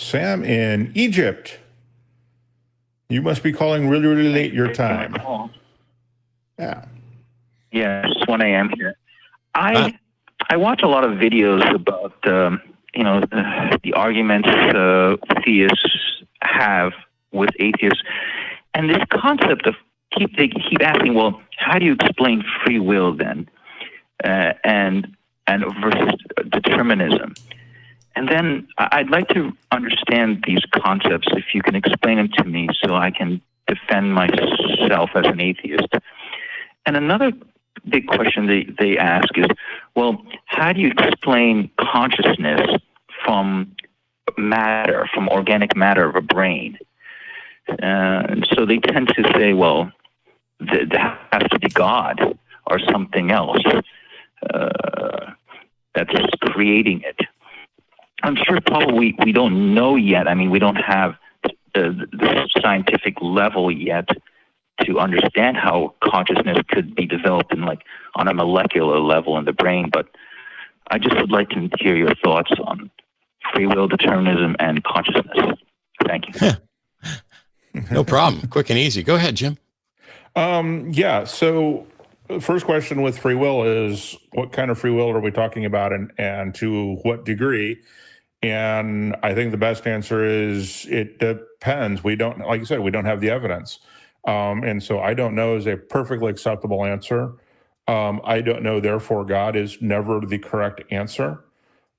Sam in Egypt. You must be calling really, really late your time. Yeah. Yeah, it's 1 a.m. here. I watch a lot of videos about the arguments theists have with atheists, and this concept of they keep asking, well, how do you explain free will then, and versus determinism? And then I'd like to understand these concepts, if you can explain them to me so I can defend myself as an atheist. And another big question they ask is, well, how do you explain consciousness from matter, from organic matter of a brain? So they tend to say, well, there has to be God or something else that's creating it. I'm sure probably we don't know yet. I mean, we don't have the scientific level yet to understand how consciousness could be developed on a molecular level in the brain. But I just would like to hear your thoughts on free will, determinism, and consciousness. Thank you. No problem. Quick and easy. Go ahead, Jim. Yeah. So the first question with free will is, what kind of free will are we talking about, and to what degree? And I think the best answer is it depends. We don't, like you said, we don't have the evidence. And so I don't know is a perfectly acceptable answer. I don't know, therefore God is never the correct answer.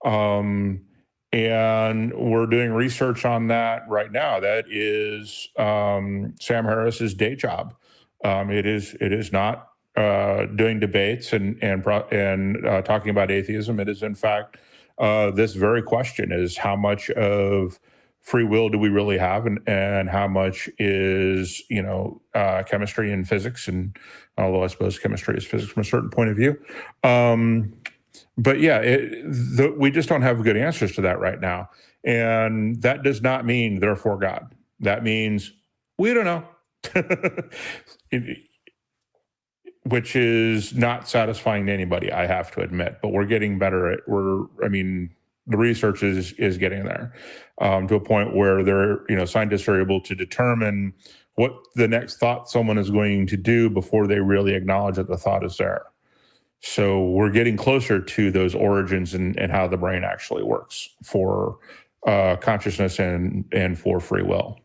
And we're doing research on that right now. That is Sam Harris's day job. It is not doing debates and talking about atheism. It is, in fact, this very question is, how much of free will do we really have, and how much is chemistry and physics, and although I suppose chemistry is physics from a certain point of view, but yeah, we just don't have good answers to that right now, and that does not mean therefore God. That means we don't know. Which is not satisfying to anybody, I have to admit, but we're getting better at, the research is getting there to a point where scientists are able to determine what the next thought someone is going to do before they really acknowledge that the thought is there. So we're getting closer to those origins and how the brain actually works for consciousness and for free will.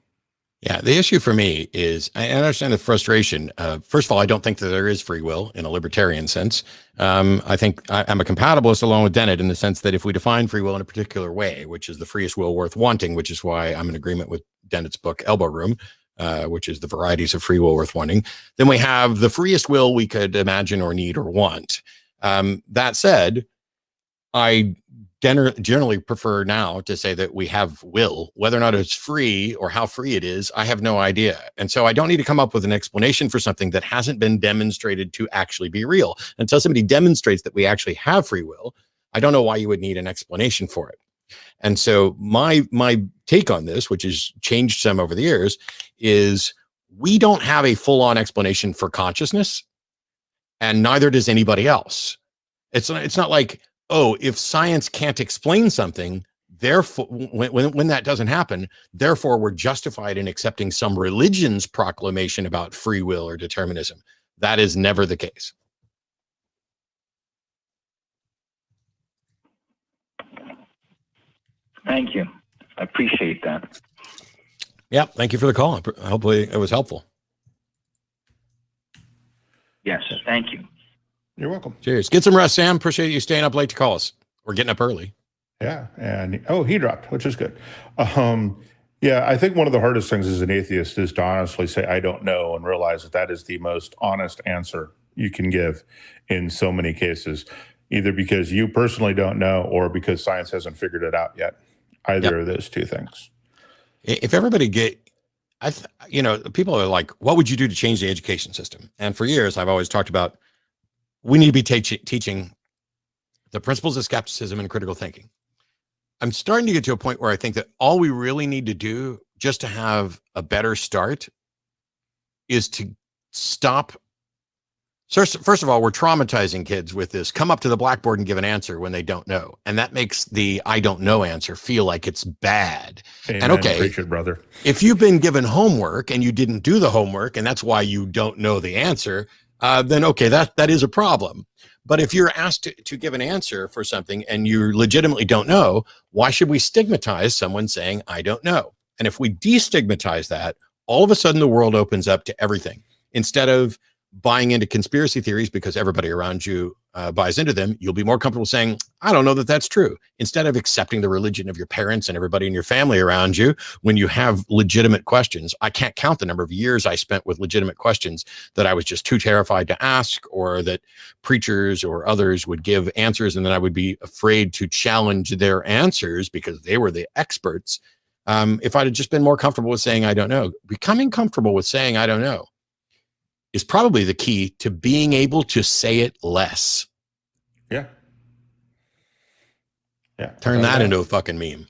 Yeah, the issue for me is, I understand the frustration. First of all, I don't think that there is free will in a libertarian sense. I think I'm a compatibilist along with Dennett in the sense that if we define free will in a particular way, which is the freest will worth wanting, which is why I'm in agreement with Dennett's book, Elbow Room, which is the varieties of free will worth wanting, then we have the freest will we could imagine or need or want. That said, I generally prefer now to say that we have will. Whether or not it's free or how free it is, I have no idea. And so I don't need to come up with an explanation for something that hasn't been demonstrated to actually be real. Until somebody demonstrates that we actually have free will, I don't know why you would need an explanation for it. And so my take on this, which has changed some over the years, is we don't have a full-on explanation for consciousness, and neither does anybody else. It's not like, oh, if science can't explain something, therefore, when that doesn't happen, therefore we're justified in accepting some religion's proclamation about free will or determinism. That is never the case. Thank you. I appreciate that. Yeah, thank you for the call. Hopefully it was helpful. Yes, thank you. You're welcome. Cheers. Get some rest, Sam. Appreciate you staying up late to call us. We're getting up early. Yeah. And he dropped, which is good. Yeah, I think one of the hardest things as an atheist is to honestly say, I don't know, and realize that is the most honest answer you can give in so many cases, either because you personally don't know or because science hasn't figured it out yet. Either of those two things. If everybody people are like, what would you do to change the education system? And for years, I've always talked about, we need to be teaching the principles of skepticism and critical thinking. I'm starting to get to a point where I think that all we really need to do just to have a better start is to stop First of all, we're traumatizing kids with this. Come up to the blackboard and give an answer when they don't know. And that makes the I don't know answer feel like it's bad. Amen. And okay, Preach it, brother. if you've been given homework and you didn't do the homework and that's why you don't know the answer, then okay, that is a problem. But if you're asked to give an answer for something and you legitimately don't know, why should we stigmatize someone saying, I don't know? And if we destigmatize that, all of a sudden the world opens up to everything. Instead of buying into conspiracy theories because everybody around you buys into them, you'll be more comfortable saying, I don't know that that's true. Instead of accepting the religion of your parents and everybody in your family around you, when you have legitimate questions, I can't count the number of years I spent with legitimate questions that I was just too terrified to ask, or that preachers or others would give answers and then I would be afraid to challenge their answers because they were the experts. If I'd have just been more comfortable with saying, I don't know, becoming comfortable with saying, I don't know, is probably the key to being able to say it less. Yeah. Yeah. Turn that into a fucking meme.